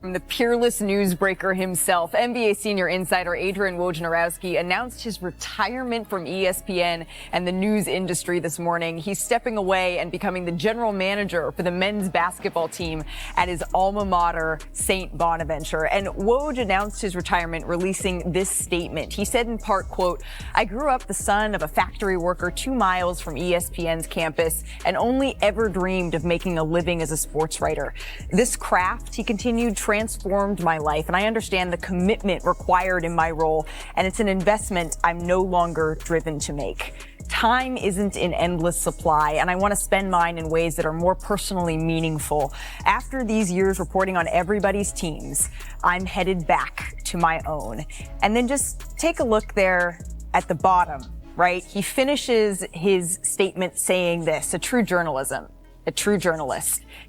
From the peerless newsbreaker himself, NBA senior insider Adrian Wojnarowski announced his retirement from ESPN and the news industry this morning. He's stepping away and becoming the general manager for the men's basketball team at his alma mater, St. Bonaventure. And Woj announced his retirement, releasing this statement. He said in part, quote, "I grew up the son of a factory worker 2 miles from ESPN's campus and only ever dreamed of making a living as a sports writer. This craft," he continued, "transformed my life, and I understand the commitment required in my role, and it's an investment I'm no longer driven to make. Time isn't in endless supply, and I want to spend mine in ways that are more personally meaningful. After these years reporting on everybody's teams, I'm headed back to my own." And then just take a look there at the bottom, right? He finishes his statement saying this, a true journalist.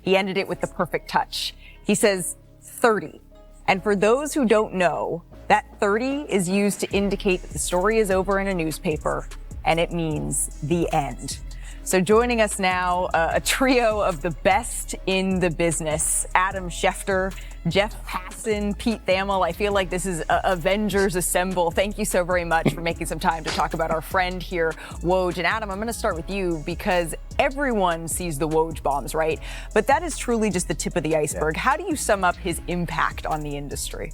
He ended it with the perfect touch. He says, 30. And for those who don't know, that 30 is used to indicate that the story is over in a newspaper, and it means the end. So joining us now, a trio of the best in the business: Adam Schefter, Jeff Passan, Pete Thamel. I feel like this is Avengers Assemble. Thank you so very much for making some time to talk about our friend here, Woj. And Adam, I'm going to start with you because everyone sees the Woj bombs, right? But that is truly just the tip of the iceberg. Yeah. How do you sum up his impact on the industry?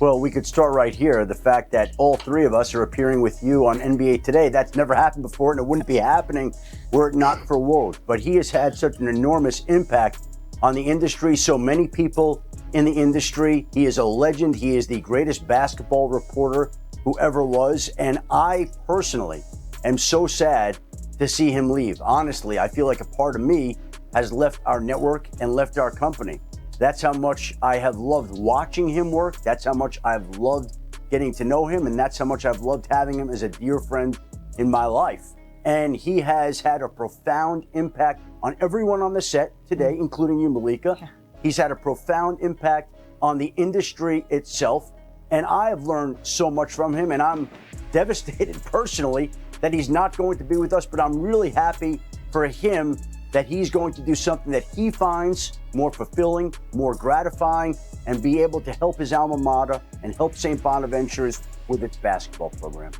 Well, we could start right here. The fact that all three of us are appearing with you on NBA Today, that's never happened before, and it wouldn't be happening were it not for Woj. But he has had such an enormous impact on the industry, so many people in the industry. He is a legend. He is the greatest basketball reporter who ever was. And I personally am so sad to see him leave. Honestly, I feel like a part of me has left our network and left our company. That's how much I have loved watching him work. That's how much I've loved getting to know him. And that's how much I've loved having him as a dear friend in my life. And he has had a profound impact on everyone on the set today, including you, Malika. Yeah. He's had a profound impact on the industry itself. And I have learned so much from him. And I'm devastated personally that he's not going to be with us. But I'm really happy for him that he's going to do something that he finds more fulfilling, more gratifying, and be able to help his alma mater and help St. Bonaventure's with its basketball program.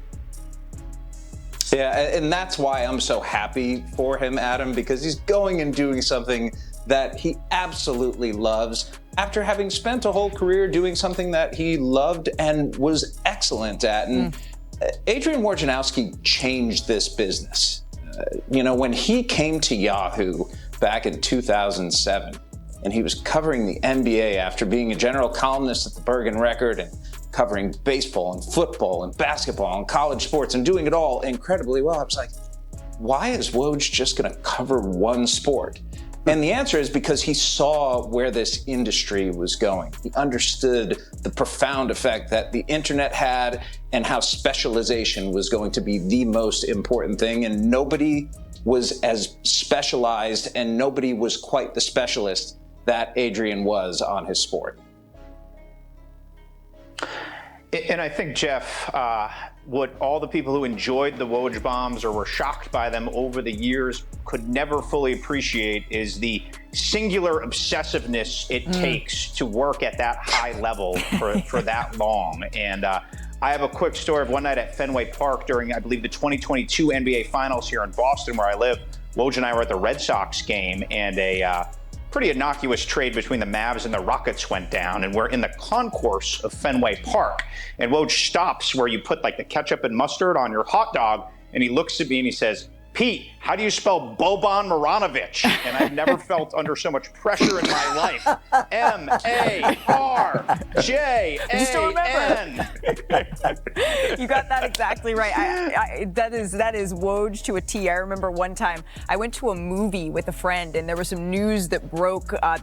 Yeah, and that's why I'm so happy for him, Adam, because he's going and doing something that he absolutely loves after having spent a whole career doing something that he loved and was excellent at. And Adrian Wojnarowski changed this business. When he came to Yahoo back in 2007, and he was covering the NBA after being a general columnist at the Bergen Record and covering baseball and football and basketball and college sports and doing it all incredibly well, I was like, why is Woj just going to cover one sport? And the answer is because he saw where this industry was going. He understood the profound effect that the internet had and how specialization was going to be the most important thing. And nobody was as specialized and nobody was quite the specialist that Adrian was on his sport. And I think, Jeff, what all the people who enjoyed the Woj bombs or were shocked by them over the years could never fully appreciate is the singular obsessiveness it takes to work at that high level for that long. And I have a quick story of one night at Fenway Park during, I believe, the 2022 NBA Finals here in Boston, where I live. Woj and I were at the Red Sox game, and a pretty innocuous trade between the Mavs and the Rockets went down, and we're in the concourse of Fenway Park. And Woj stops where you put like the ketchup and mustard on your hot dog, and he looks at me and he says, "Pete, how do you spell Boban Marjanovic?" And I've never felt under so much pressure in my life. M-A-R-J-A-N. You got that exactly right. That is Woj to a T. I remember one time I went to a movie with a friend, and there was some news that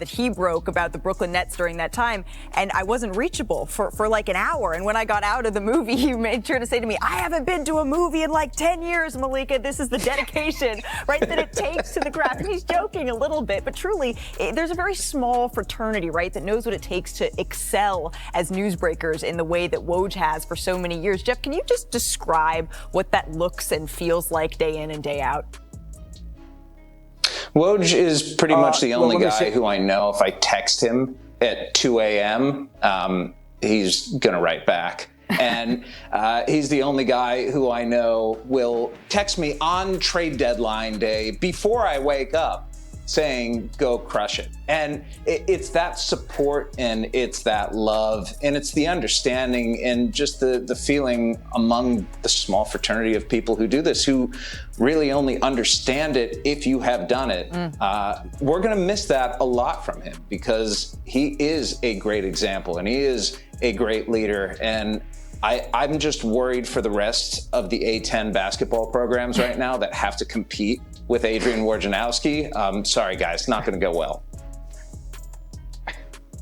he broke about the Brooklyn Nets during that time, and I wasn't reachable for like an hour. And when I got out of the movie, he made sure to say to me, "I haven't been to a movie in like 10 years, Malika. This is the dedication, right, that it takes to the craft." And he's joking a little bit, but truly, there's a very small fraternity, right, that knows what it takes to excel as newsbreakers in the way that Woj has for so many years. Jeff, can you just describe what that looks and feels like day in and day out? Woj is pretty much the only let me guy say- who I know if I text him at 2 a.m., he's going to write back. And he's the only guy who I know will text me on trade deadline day before I wake up saying, go crush it. And it's that support and it's that love and it's the understanding and just the feeling among the small fraternity of people who do this, who really only understand it if you have done it. We're going to miss that a lot from him because he is a great example and he is a great leader. And I'm just worried for the rest of the A10 basketball programs right now that have to compete with Adrian Wojnarowski. Sorry, guys, not going to go well.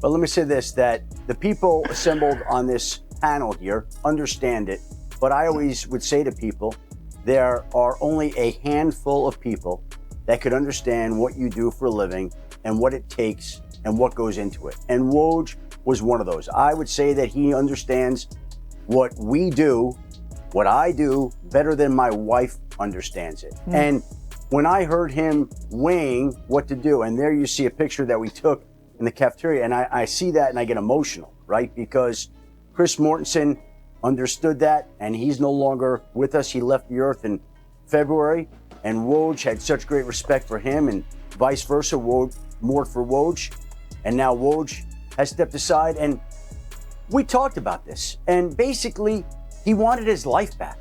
But let me say this, that the people assembled on this panel here understand it. But I always would say to people, there are only a handful of people that could understand what you do for a living and what it takes and what goes into it. And Woj was one of those. I would say that he understands what we do, what I do, better than my wife understands it. And when I heard him weighing what to do, and there you see a picture that we took in the cafeteria, and I see that and I get emotional, right? Because Chris Mortensen understood that, and he's no longer with us. He left the earth in February, and Woj had such great respect for him, and vice versa, Mort for Woj. And now Woj has stepped aside, and we talked about this, and basically he wanted his life back.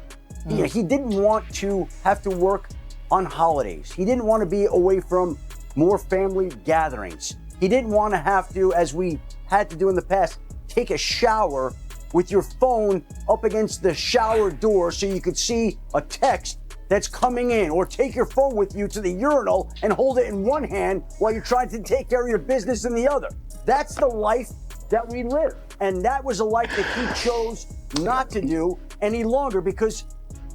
He didn't want to have to work on holidays. He didn't want to be away from more family gatherings. He didn't want to have to, as we had to do in the past, take a shower with your phone up against the shower door so you could see a text that's coming in, or take your phone with you to the urinal and hold it in one hand while you're trying to take care of your business in the other. That's the life that we live. And that was a life that he chose not to do any longer because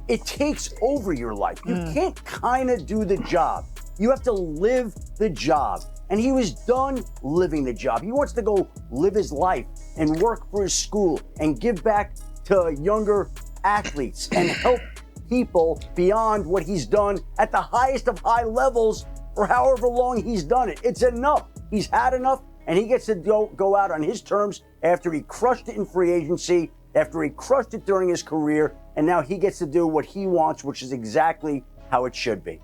it takes over your life. You can't kind of do the job. You have to live the job. And he was done living the job. He wants to go live his life and work for his school and give back to younger athletes and help people beyond what he's done at the highest of high levels for however long he's done it. It's enough. He's had enough, and he gets to go out on his terms after he crushed it in free agency, after he crushed it during his career, and now he gets to do what he wants, which is exactly how it should be.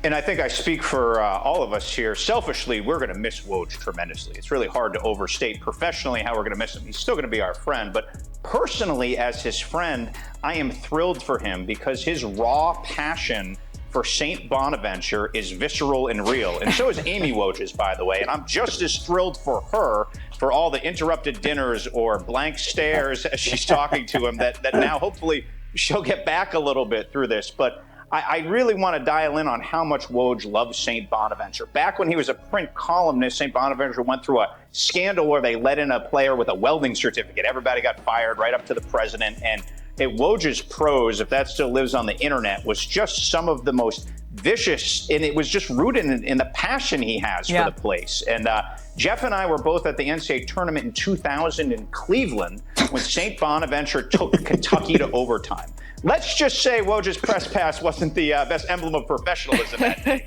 And I think I speak for all of us here. Selfishly, we're going to miss Woj tremendously. It's really hard to overstate professionally how we're going to miss him. He's still going to be our friend. But personally, as his friend, I am thrilled for him because his raw passion for St. Bonaventure is visceral and real. And so is Amy Woj's, by the way. And I'm just as thrilled for her for all the interrupted dinners or blank stares as she's talking to him that now hopefully she'll get back a little bit through this. But I really want to dial in on how much Woj loves St. Bonaventure. Back when he was a print columnist, St. Bonaventure went through a scandal where they let in a player with a welding certificate. Everybody got fired right up to the president. And Woj's prose, if that still lives on the internet, was just some of the most vicious, and it was just rooted in the passion he has for the place. And Jeff and I were both at the NCAA tournament in 2000 in Cleveland when St. Bonaventure took Kentucky to overtime. Let's just say Woj's press pass wasn't the best emblem of professionalism that day.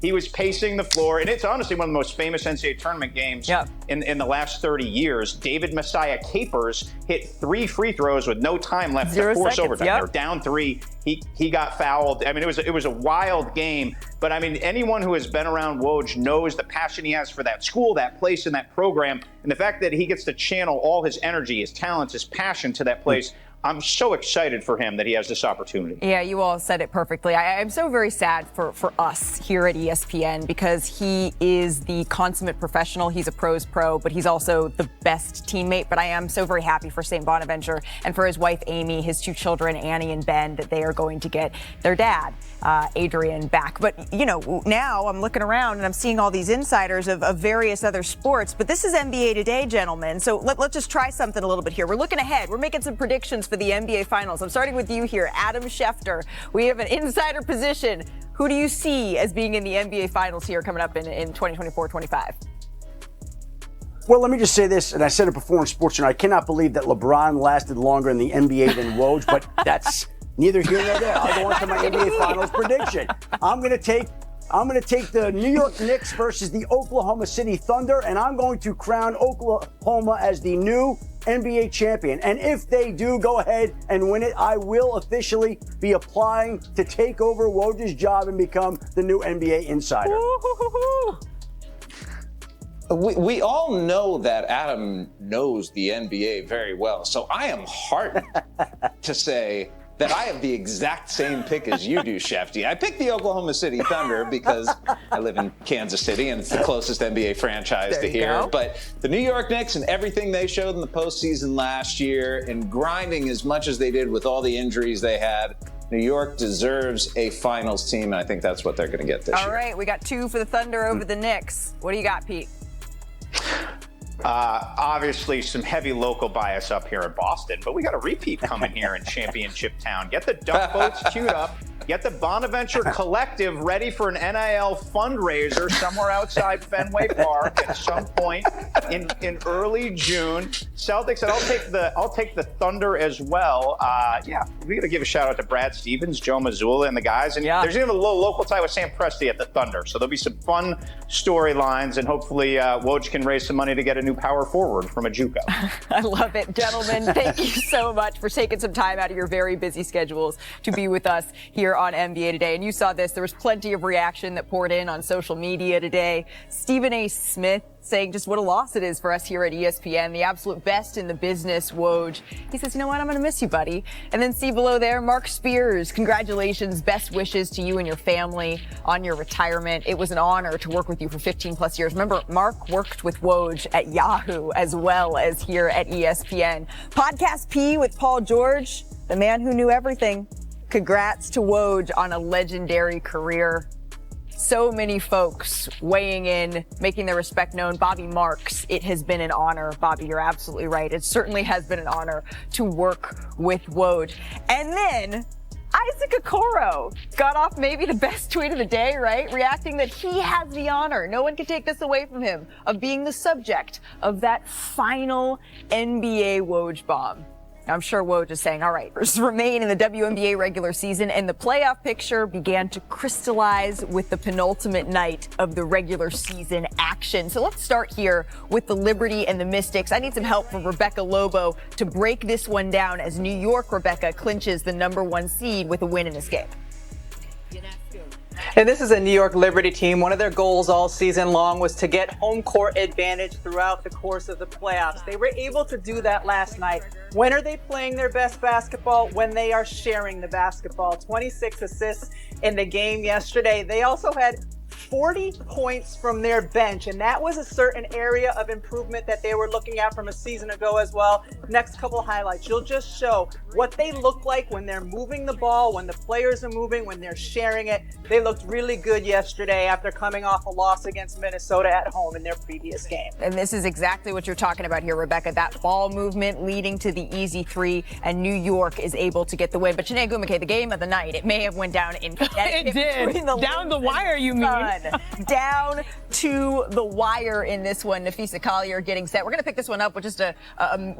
He was pacing the floor, and it's honestly one of the most famous NCAA tournament games in the last 30 years. David Messiah Capers hit 3 free throws with no time left to force overtime. They were down 3. He got fouled. I mean, it was a wild game. But I mean, anyone who has been around Woj knows the passion he has for that school, that place, and that program, and the fact that he gets to channel all his energy, his talents, his passion to that place. I'm so excited for him that he has this opportunity. Yeah, you all said it perfectly. I'm so very sad for us here at ESPN because he is the consummate professional. He's a pro's pro, but he's also the best teammate. But I am so very happy for St. Bonaventure and for his wife, Amy, his 2 children, Annie and Ben, that they are going to get their dad, Adrian, back. But, you know, now I'm looking around and I'm seeing all these insiders of various other sports. But this is NBA Today, gentlemen. So let's just try something a little bit here. We're looking ahead. We're making some predictions for the NBA Finals. I'm starting with you here, Adam Schefter. We have an insider position. Who do you see as being in the NBA Finals here coming up in 2024-25? Well, let me just say this, and I said it before in Sports, and I cannot believe that LeBron lasted longer in the NBA than Woj, but Neither here nor there. I'll go on to my NBA Finals prediction. I'm going to take the New York Knicks versus the Oklahoma City Thunder, and I'm going to crown Oklahoma as the new NBA champion. And if they do go ahead and win it, I will officially be applying to take over Woj's job and become the new NBA insider. We all know that Adam knows the NBA very well, so I am heartened to say that I have the exact same pick as you do, Shefty. I picked the Oklahoma City Thunder because I live in Kansas City and it's the closest NBA franchise to here. Go. But the New York Knicks and everything they showed in the postseason last year and grinding as much as they did with all the injuries they had, New York deserves a finals team, and I think that's what they're going to get this year. All right, we got 2 for the Thunder over the Knicks. What do you got, Pete? Obviously, some heavy local bias up here in Boston, but we got a repeat coming here in Championship Town. Get the duck boats queued up. Get the Bonaventure Collective ready for an NIL fundraiser somewhere outside Fenway Park at some point in early June. Celtics, and I'll take the Thunder as well. We got to give a shout out to Brad Stevens, Joe Mazzulla, and the guys. And there's even a little local tie with Sam Presti at the Thunder, so there'll be some fun storylines, and hopefully Woj can raise some money to get a new power forward from a JUCO. I love it, gentlemen. Thank you so much for taking some time out of your very busy schedules to be with us here on NBA Today. And you saw this. There was plenty of reaction that poured in on social media today. Stephen A. Smith saying just what a loss it is for us here at ESPN, the absolute best in the business, Woj. He says, you know what, I'm going to miss you, buddy. And then see below there, Mark Spears, congratulations, best wishes to you and your family on your retirement. It was an honor to work with you for 15 plus years. Remember, Mark worked with Woj at Yahoo as well as here at ESPN. Podcast P with Paul George, the man who knew everything. Congrats to Woj on a legendary career. So many folks weighing in, making their respect known. Bobby Marks, it has been an honor. Bobby, you're absolutely right. It certainly has been an honor to work with Woj. And then Isaac Okoro got off maybe the best tweet of the day, right? Reacting that he has the honor. No one can take this away from him of being the subject of that final NBA Woj bomb. I'm sure Woj is saying, all right, remain in the WNBA regular season, and the playoff picture began to crystallize with the penultimate night of the regular season action. So let's start here with the Liberty and the Mystics. I need some help from Rebecca Lobo to break this one down as New York, Rebecca, clinches the #1 seed with a win in this game. And this is a New York Liberty team. One of their goals all season long was to get home court advantage throughout the course of the playoffs. They were able to do that last night. When are they playing their best basketball? When they are sharing the basketball. 26 assists in the game yesterday. They also had 40 points from their bench, and that was a certain area of improvement that they were looking at from a season ago as well. Next couple highlights, you'll just show what they look like when they're moving the ball, when the players are moving, when they're sharing it. They looked really good yesterday after coming off a loss against Minnesota at home in their previous game. And this is exactly what you're talking about here, Rebecca, that ball movement leading to the easy three, and New York is able to get the win. But Janae Gumake, the game of the night, it may have went down in It did. Down the wire, you mean? Down to the wire in this one. Nafisa Collier getting set. We're going to pick this one up with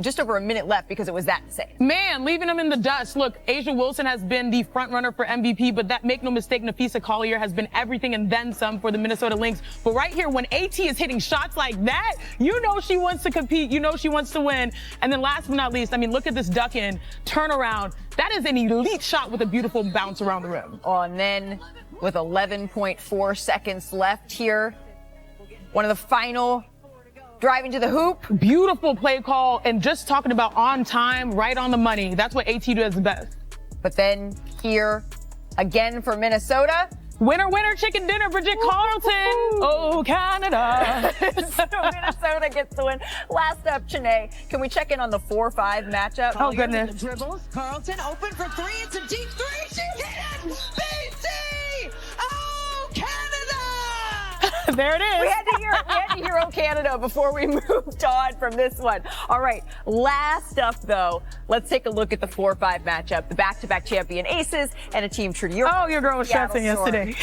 just over a minute left because it was that insane. Man, leaving them in the dust. Look, Asia Wilson has been the front runner for MVP, but that, make no mistake, Nafisa Collier has been everything and then some for the Minnesota Lynx. But right here, when AT is hitting shots like that, you know she wants to compete. You know she wants to win. And then last but not least, I mean, look at this duck in, turnaround. That is an elite shot with a beautiful bounce around the rim. Oh, and then with 11.4 seconds left here, one of the final driving to the hoop. Beautiful play call, and just talking about on time, right on the money. That's what AT does best. But then here again for Minnesota. Winner, winner, chicken dinner, Bridget Carlton. Oh, Canada. So Minnesota gets the win. Last up, Janae, can we check in on the 4-5 matchup? Oh, goodness. Dribbles. Carlton open for three. It's a deep three. She hit it. BC. Oh, Canada. There it is. We had to hear Oh Canada before we moved on from this one. All right, last up though, let's take a look at the 4-5 matchup. The back-to-back champion Aces and a team true to your your girl was stressing yesterday.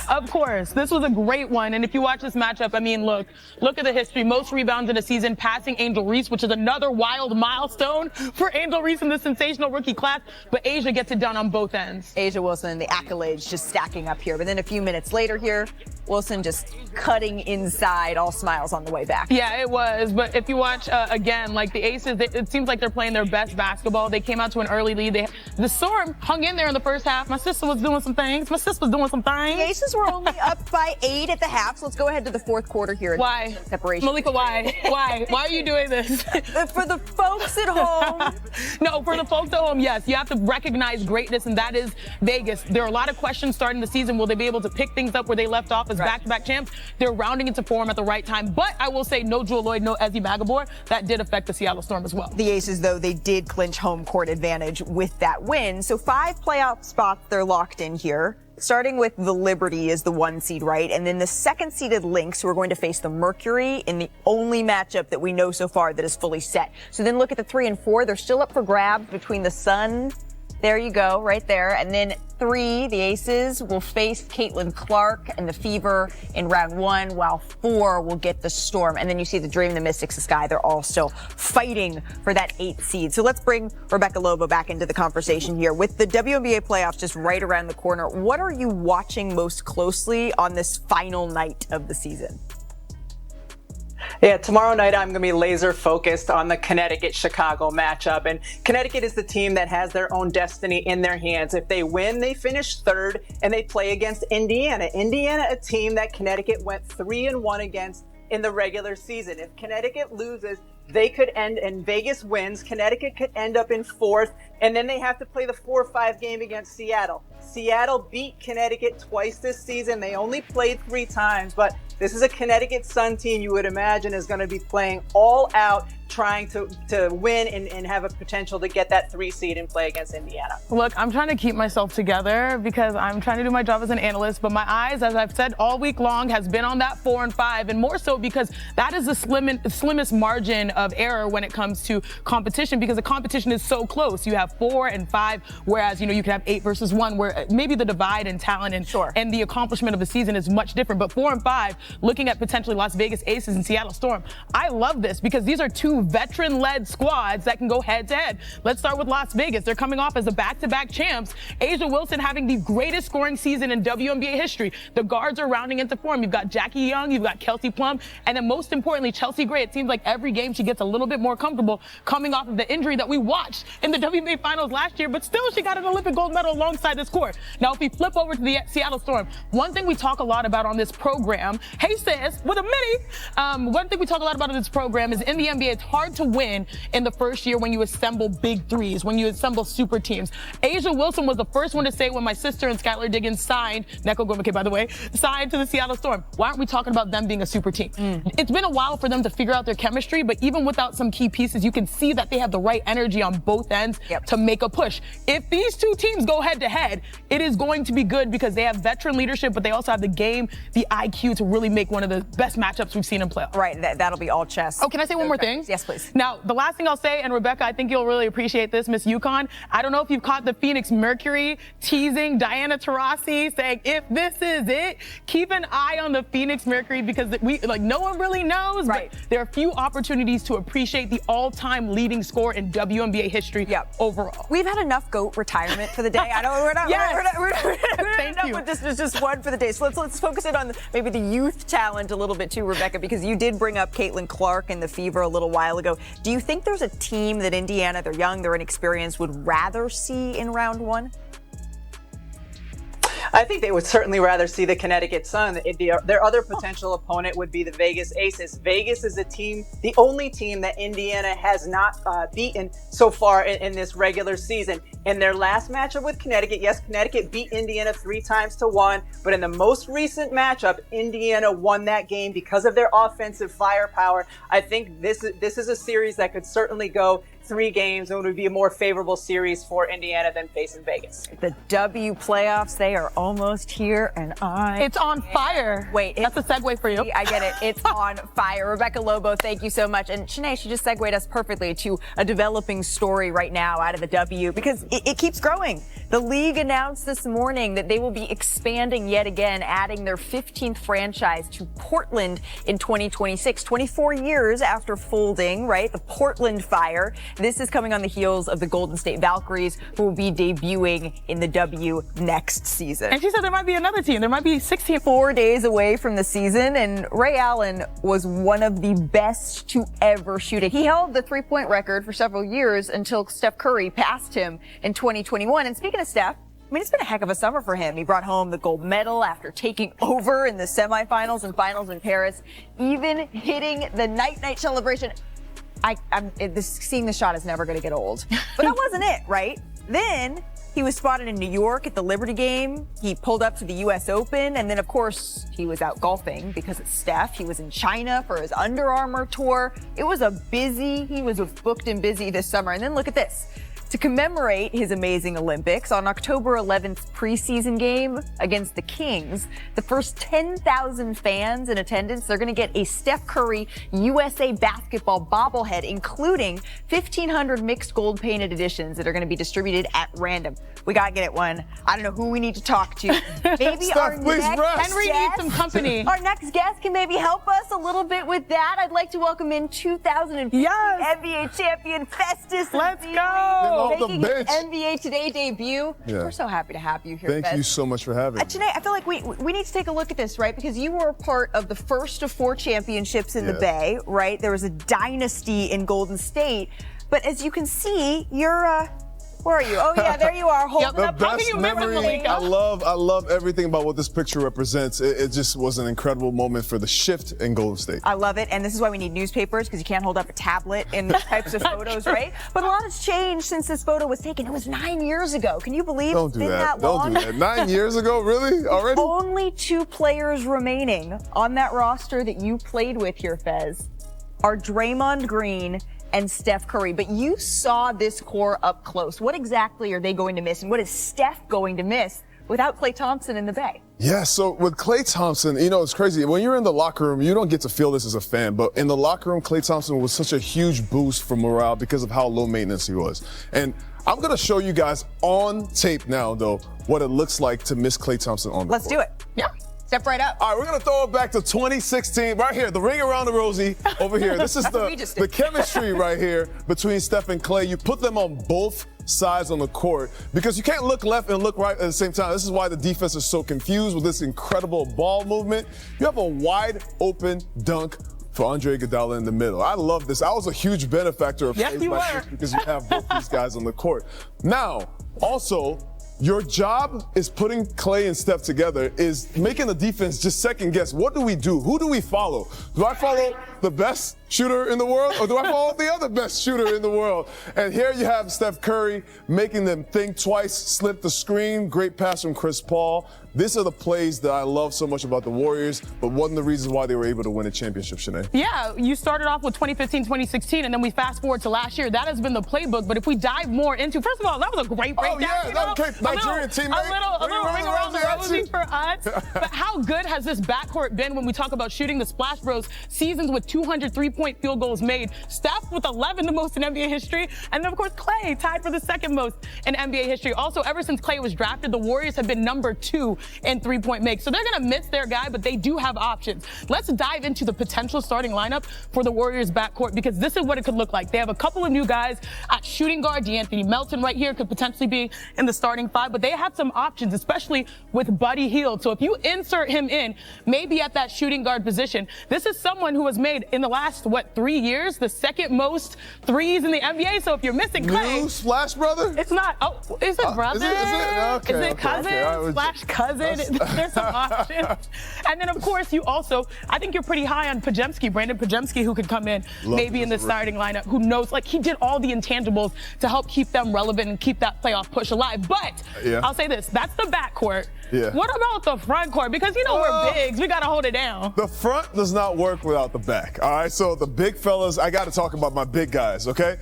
Of course. This was a great one. And if you watch this matchup, I mean, look at the history. Most rebounds in a season, passing Angel Reese, which is another wild milestone for Angel Reese in the sensational rookie class. But Asia gets it done on both ends. Asia Wilson, the accolades just stacking up here. But then a few minutes later here, Wilson just cutting inside, all smiles on the way back. Yeah, it was. But if you watch again, like the Aces, it seems like they're playing their best basketball. They came out to an early lead. The Storm hung in there in the first half. My sister was doing some things. The Aces were only up by 8 at the half. So let's go ahead to the fourth quarter here. Why? Separation. Malika, why? Why are you doing this? For the folks at home. No, for the folks at home, yes. You have to recognize greatness, and that is Vegas. There are a lot of questions starting the season. Will they be able to pick things up where they left off as back-to-back champs? They're rounding into form at the right time. But I will say, no Jewel Lloyd, no Ezzy Magabor. That did affect the Seattle Storm as well. The Aces, though, they did clinch home court advantage with that win. So 5 playoff spots they're locked in here. Starting with the Liberty is the 1 seed, right? And then the 2nd seeded Lynx, who are going to face the Mercury in the only matchup that we know so far that is fully set. So then look at the 3 and 4. They're still up for grabs between the Sun. There you go, right there. And then 3, the Aces, will face Caitlin Clark and the Fever in round 1, while 4 will get the Storm. And then you see the Dream, the Mystics, the Sky. They're all still fighting for that 8th seed. So let's bring Rebecca Lobo back into the conversation here. With the WNBA playoffs just right around the corner, what are you watching most closely on this final night of the season? Yeah, tomorrow night I'm going to be laser focused on the Connecticut-Chicago matchup. And Connecticut is the team that has their own destiny in their hands. If they win, they finish 3rd and they play against Indiana. Indiana, a team that Connecticut went 3-1 against in the regular season. If Connecticut loses, they could end, and Vegas wins, Connecticut could end up in 4th, and then they have to play the 4-5 game against Seattle. Seattle beat Connecticut twice this season. They only played 3 times, but this is a Connecticut Sun team you would imagine is going to be playing all out, trying to win and have a potential to get that 3 seed and play against Indiana. Look, I'm trying to keep myself together because I'm trying to do my job as an analyst, but my eyes, as I've said all week long, has been on that 4 and 5, and more so because that is the slimmest margin of error when it comes to competition, because the competition is so close. You have 4 and 5, whereas, you can have 8 versus 1, where maybe the divide in talent and the accomplishment of the season is much different. But 4 and 5, looking at potentially Las Vegas Aces and Seattle Storm, I love this because these are 2 veteran-led squads that can go head-to-head. Let's start with Las Vegas. They're coming off as the back-to-back champs. Asia Wilson having the greatest scoring season in WNBA history. The guards are rounding into form. You've got Jackie Young, you've got Kelsey Plum, and then most importantly, Chelsea Gray. It seems like every game she gets a little bit more comfortable coming off of the injury that we watched in the WNBA Finals last year, but still she got an Olympic gold medal alongside this court. Now, if we flip over to the Seattle Storm, one thing we talk a lot about on this program, hey sis, with a mini, one thing we talk a lot about in this program is in the NBA, it's hard to win in the first year when you assemble big threes, when you assemble super teams. Asia Wilson was the first one to say when my sister and Skylar Diggins signed, Neko Gomake, by the way, signed to the Seattle Storm. Why aren't we talking about them being a super team? It's been a while for them to figure out their chemistry, but even without some key pieces, you can see that they have the right energy on both ends to make a push. If these 2 teams go head to head, it is going to be good because they have veteran leadership, but they also have the game, the IQ to really make one of the best matchups we've seen in playoffs. Right, that'll be all chess. Oh, can I say one more thing? Yes, please. Now, the last thing I'll say, and Rebecca, I think you'll really appreciate this, Miss Yukon. I don't know if you've caught the Phoenix Mercury teasing Diana Taurasi saying, if this is it, keep an eye on the Phoenix Mercury because no one really knows, but there are few opportunities to appreciate the all-time leading scorer in WNBA history overall. We've had enough GOAT retirement for the day. I know we're not Thank you. But this is just one for the day. So let's focus it on maybe the youth talent a little bit too, Rebecca, because you did bring up Caitlin Clark and the Fever a little while ago. Do you think there's a team that Indiana, they're young, they're inexperienced, would rather see in round 1? I think they would certainly rather see the Connecticut Sun. Their other potential opponent would be the Vegas Aces. Vegas is a team, the only team that Indiana has not beaten so far in this regular season. In their last matchup with Connecticut, yes, Connecticut beat Indiana 3-1, but in the most recent matchup, Indiana won that game because of their offensive firepower. I think this is a series that could certainly go 3 games, and it would be a more favorable series for Indiana than facing Vegas. The W playoffs, they are almost here, and It's on fire. Wait, that's a segue for you. I get it. It's on fire. Rebecca Lobo, thank you so much. And Shanae, she just segued us perfectly to a developing story right now out of the W because it keeps growing. The league announced this morning that they will be expanding yet again, adding their 15th franchise to Portland in 2026. 24 years after folding, right? The Portland Fire. This is coming on the heels of the Golden State Valkyries, who will be debuting in the W next season. And she said there might be another team. There might be 16. 4 days away from the season, and Ray Allen was one of the best to ever shoot it. He held the three-point record for several years until Steph Curry passed him in 2021. And speaking of Steph, I mean, it's been a heck of a summer for him. He brought home the gold medal after taking over in the semifinals and finals in Paris, even hitting the night-night celebration. Seeing the shot is never going to get old. But that wasn't it, right? Then he was spotted in New York at the Liberty game. He pulled up to the U.S. Open. And then, of course, he was out golfing because it's Steph. He was in China for his Under Armour tour. He was booked and busy this summer. And then look at this. To commemorate his amazing Olympics, on October 11th preseason game against the Kings, the first 10,000 fans in attendance, they're going to get a Steph Curry USA basketball bobblehead, including 1,500 mixed gold painted editions that are going to be distributed at random. We got to get it one. I don't know who we need to talk to. Maybe Steph, our please next rest. Henry needs some company. Our next guest can maybe help us a little bit with that. I'd like to welcome in 2015 NBA champion Festus. Let's go. Making his NBA Today debut. Yeah. We're so happy to have you here, Thank Fez. you so much for having me. Janae, I feel like we need to take a look at this, right? Because you were a part of the first of 4 championships in the Bay, right? There was a dynasty in Golden State. But as you can see, you're where are you? Oh yeah, there you are, holding The up. best memory. I love everything about what this picture represents. It just was an incredible moment for the shift in Golden State. I love it, and this is why we need newspapers, because you can't hold up a tablet in these types of photos, right? But a lot has changed since this photo was taken. It was 9 years ago. Can you believe Don't it's do been that. long? Don't do that. 9 years ago, really? Already? Only 2 players remaining on that roster that you played with here, Fez, are Draymond Green and Steph Curry. But you saw this core up close. What exactly are they going to miss, and what is Steph going to miss without Klay Thompson in the Bay? Yeah, so with Klay Thompson, it's crazy. When you're in the locker room, you don't get to feel this as a fan, but in the locker room, Klay Thompson was such a huge boost for morale because of how low maintenance he was. And I'm going to show you guys on tape now, though, what it looks like to miss Klay Thompson on the Let's court. do it. Yeah. Step right up. All right, we're going to throw it back to 2016. Right here, the ring around the rosy over here. This is the chemistry right here between Steph and Klay. You put them on both sides on the court because you can't look left and look right at the same time. This is why the defense is so confused with this incredible ball movement. You have a wide open dunk for Andre Iguodala in the middle. I love this. I was a huge benefactor of Yes, plays you like were. this because you have both these guys on the court. Now, also, your job is putting Klay and Steph together, is making the defense just second guess. What do we do? Who do we follow? Do I follow the best shooter in the world, or do I follow the other best shooter in the world? And here you have Steph Curry making them think twice, slip the screen, great pass from Chris Paul. These are the plays that I love so much about the Warriors, but one of the reasons why they were able to win a championship, Shanae. Yeah, you started off with 2015, 2016, and then we fast forward to last year. That has been the playbook. But if we dive more into, first of all, that was a great breakdown. Oh, yeah, that was a Nigerian teammate. A little ring around the rosy for us. But how good has this backcourt been when we talk about shooting? The Splash Bros seasons with 200 3-point field goals made. Steph with 11, the most in NBA history. And then, of course, Klay tied for the second most in NBA history. Also, ever since Klay was drafted, the Warriors have been number 2 in 3-point make. So they're going to miss their guy, but they do have options. Let's dive into the potential starting lineup for the Warriors backcourt, because this is what it could look like. They have a couple of new guys at shooting guard. DeAnthony Melton right here could potentially be in the starting 5, but they have some options, especially with Buddy Hield. So if you insert him in, maybe at that shooting guard position, this is someone who has made in the last, 3 years, the second most threes in the NBA. So if you're missing Klay. New Splash brother? It's not. Oh, is it brother? Is it? Okay, Is it okay, cousin? okay. I was- Slash cousin? There's some options. And then, of course, you also, I think you're pretty high on Pajemski, Brandon Pajemski, who could come in maybe in the starting lineup. Who knows? Like, he did all the intangibles to help keep them relevant and keep that playoff push alive. But I'll say this, that's the backcourt. Yeah. What about the front court? Because, we're bigs. We got to hold it down. The front does not work without the back, all right? So the big fellas, I got to talk about my big guys, okay?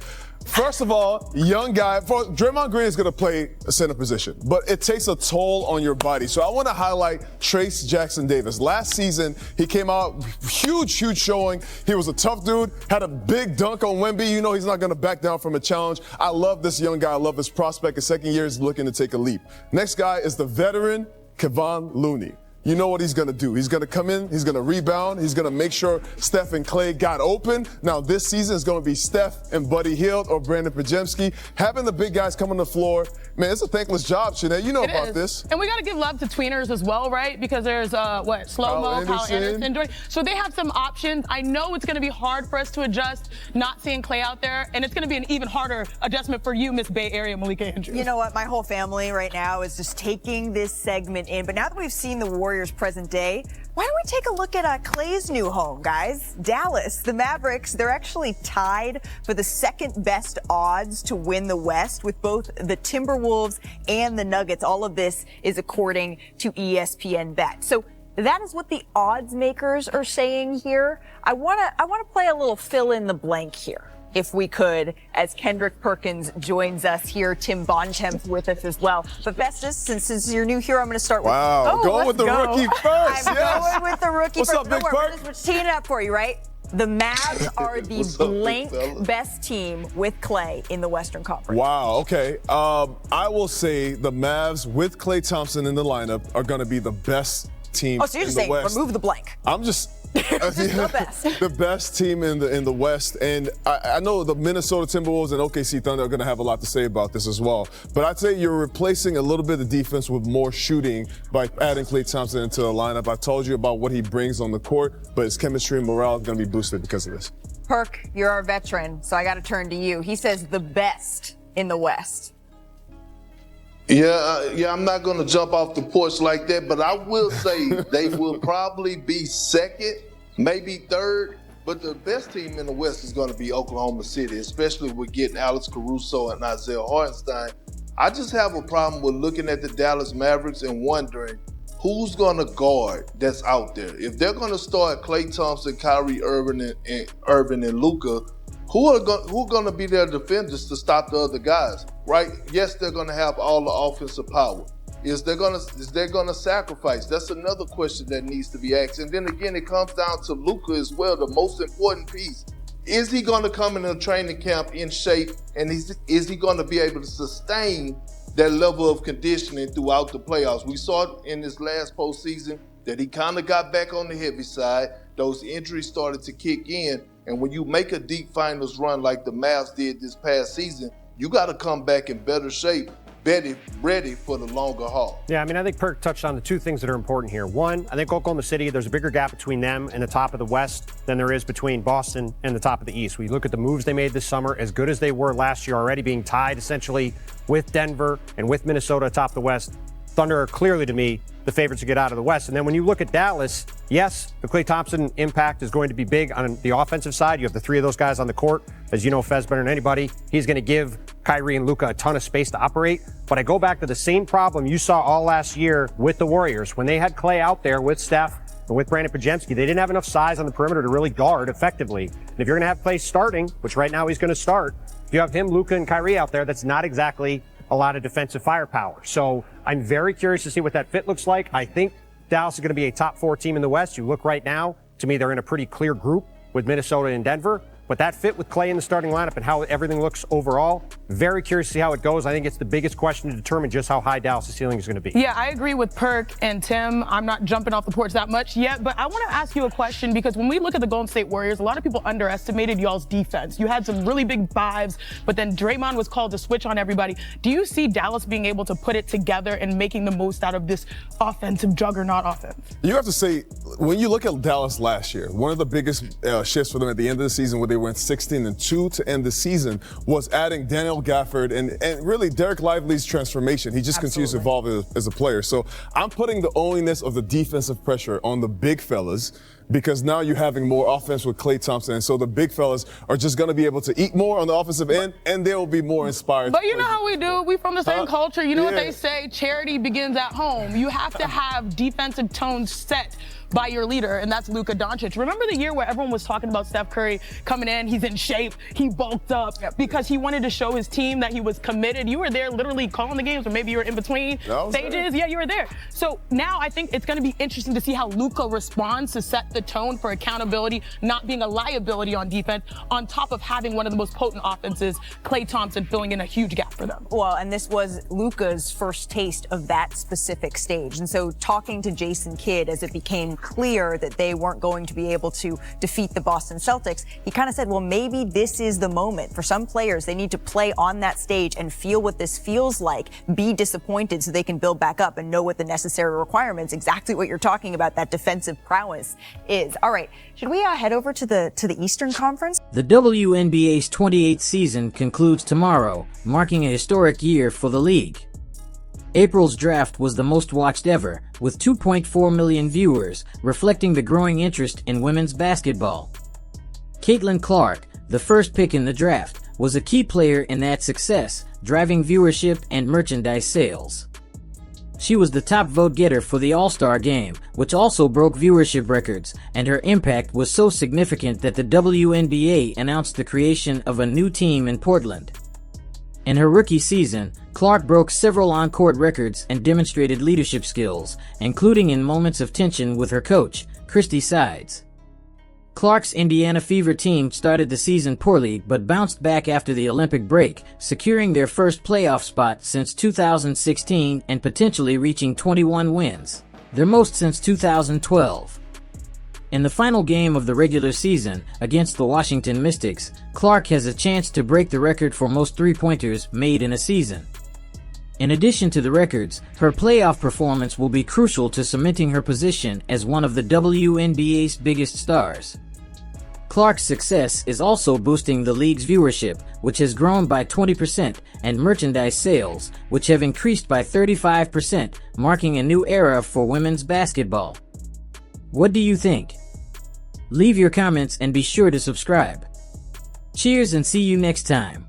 First of all, young guy. Draymond Green is going to play a center position, but it takes a toll on your body. So I want to highlight Trace Jackson Davis. Last season, he came out, huge showing. He was a tough dude, had a big dunk on Wemby. You know he's not going to back down from a challenge. I love this young guy. I love his prospect. His second year is looking to take a leap. Next guy is the veteran Kevon Looney. You know what he's going to do. He's going to come in, he's going to rebound, he's going to make sure Steph and Klay got open. Now, this season is going to be Steph and Buddy Hield or Brandon Podziemski. Having the big guys come on the floor, man, it's a thankless job, Sinead. You know about this. And we got to give love to tweeners as well, right? Because there's, Slow-Mo, Kyle Anderson. So they have some options. I know it's going to be hard for us to adjust not seeing Klay out there, and it's going to be an even harder adjustment for you, Miss Bay Area Malika Andrews. You know what? My whole family right now is just taking this segment in. But now that we've seen the Warriors present day, why don't we take a look at Klay's new home, guys? Dallas. The Mavericks, they're actually tied for the second best odds to win the West with both the Timberwolves and the Nuggets. All of this is according to ESPN Bet. So that is what the odds makers are saying here. I want to play a little fill in the blank here, if we could, as Kendrick Perkins joins us here. Tim Bontemps with us as well. But Festus, since you're new here, I'm going to start with... Wow, going with the rookie first. I'm going with the rookie first. What's up, Big Perk? We're just teeing it up for you, right? The Mavs are the blank best team with Klay in the Western Conference. Wow, okay. I will say the Mavs with Klay Thompson in the lineup are going to be the best team in the West. Oh, so you're just saying remove the blank. I'm just... the best. The best team in the West, and I know the Minnesota Timberwolves and OKC Thunder are going to have a lot to say about this as well. But I'd say you're replacing a little bit of defense with more shooting by adding Klay Thompson into the lineup. I told you about what he brings on the court, but his chemistry and morale is going to be boosted because of this. Perk, you're our veteran, so I got to turn to you. He says the best in the West. Yeah, I'm not going to jump off the porch like that, but I will say they will probably be second, maybe third, but the best team in the West is going to be Oklahoma City, especially with getting Alex Caruso and Isaiah Hartenstein. I just have a problem with looking at the Dallas Mavericks and wondering who's going to guard that's out there. If they're going to start Klay Thompson, Kyrie Irving, and Luka, who are going to be their defenders to stop the other guys, right? Yes, they're going to have all the offensive power. Is they going to sacrifice? That's another question that needs to be asked. And then again, it comes down to Luka as well, the most important piece. Is he going to come in a training camp in shape, and is he going to be able to sustain that level of conditioning throughout the playoffs? We saw in this last postseason that he kind of got back on the heavy side. Those injuries started to kick in. And when you make a deep finals run like the Mavs did this past season, you got to come back in better shape, ready for the longer haul. Yeah, I mean, I think Perk touched on the two things that are important here. One, I think Oklahoma City, there's a bigger gap between them and the top of the West than there is between Boston and the top of the East. We look at the moves they made this summer, as good as they were last year, already being tied essentially with Denver and with Minnesota atop the West. Thunder are clearly, to me, the favorites to get out of the West. And then when you look at Dallas, yes, the Klay Thompson impact is going to be big on the offensive side. You have the three of those guys on the court. As you know, Fez better than anybody, he's going to give Kyrie and Luka a ton of space to operate. But I go back to the same problem you saw all last year with the Warriors. When they had Klay out there with Steph and with Brandon Podziemski, they didn't have enough size on the perimeter to really guard effectively. And if you're going to have Klay starting, which right now he's going to start, if you have him, Luka, and Kyrie out there, that's not exactly a lot of defensive firepower. So I'm very curious to see what that fit looks like. I think Dallas is going to be a top 4 team in the West. You look right now, to me, they're in a pretty clear group with Minnesota and Denver. But that fit with Klay in the starting lineup and how everything looks overall, very curious to see how it goes. I think it's the biggest question to determine just how high Dallas' ceiling is going to be. Yeah, I agree with Perk and Tim. I'm not jumping off the porch that much yet, but I want to ask you a question, because when we look at the Golden State Warriors, a lot of people underestimated y'all's defense. You had some really big fives, but then Draymond was called to switch on everybody. Do you see Dallas being able to put it together and making the most out of this offensive juggernaut offense? You have to say, when you look at Dallas last year, one of the biggest shifts for them at the end of the season, where they went 16-2 to end the season, was adding Daniel Gafford and really Derek Lively's transformation. He just continues to evolve as a player. So I'm putting the onlyness of the defensive pressure on the big fellas, because now you're having more offense with Klay Thompson. And so the big fellas are just going to be able to eat more on the offensive end, and they will be more inspired. But you know how we do. We from the same culture. You know what they say, charity begins at home. You have to have defensive tones set by your leader, and that's Luka Doncic. Remember the year where everyone was talking about Steph Curry coming in, he's in shape, he bulked up because he wanted to show his team that he was committed. You were there literally calling the games, or maybe you were in between stages. Yeah, you were there. So now I think it's going to be interesting to see how Luka responds to set the tone for accountability, not being a liability on defense, on top of having one of the most potent offenses, Klay Thompson, filling in a huge gap for them. Well, and this was Luka's first taste of that specific stage. And so talking to Jason Kidd as it became clear that they weren't going to be able to defeat the Boston Celtics, he kind of said, well, maybe this is the moment. For some players, they need to play on that stage and feel what this feels like, be disappointed so they can build back up and know what the necessary requirements, exactly what you're talking about, that defensive prowess is. All right, should we head over to the Eastern Conference? The WNBA's 28th season concludes tomorrow, marking a historic year for the league. April's draft was the most watched ever, with 2.4 million viewers, reflecting the growing interest in women's basketball. Caitlin Clark, the first pick in the draft, was a key player in that success, driving viewership and merchandise sales. She was the top vote getter for the All-Star Game, which also broke viewership records, and her impact was so significant that the WNBA announced the creation of a new team in Portland. In her rookie season, Clark broke several on-court records and demonstrated leadership skills, including in moments of tension with her coach, Christy Sides. Clark's Indiana Fever team started the season poorly but bounced back after the Olympic break, securing their first playoff spot since 2016 and potentially reaching 21 wins, their most since 2012. In the final game of the regular season, against the Washington Mystics, Clark has a chance to break the record for most three-pointers made in a season. In addition to the records, her playoff performance will be crucial to cementing her position as one of the WNBA's biggest stars. Clark's success is also boosting the league's viewership, which has grown by 20%, and merchandise sales, which have increased by 35%, marking a new era for women's basketball. What do you think? Leave your comments and be sure to subscribe. Cheers and see you next time.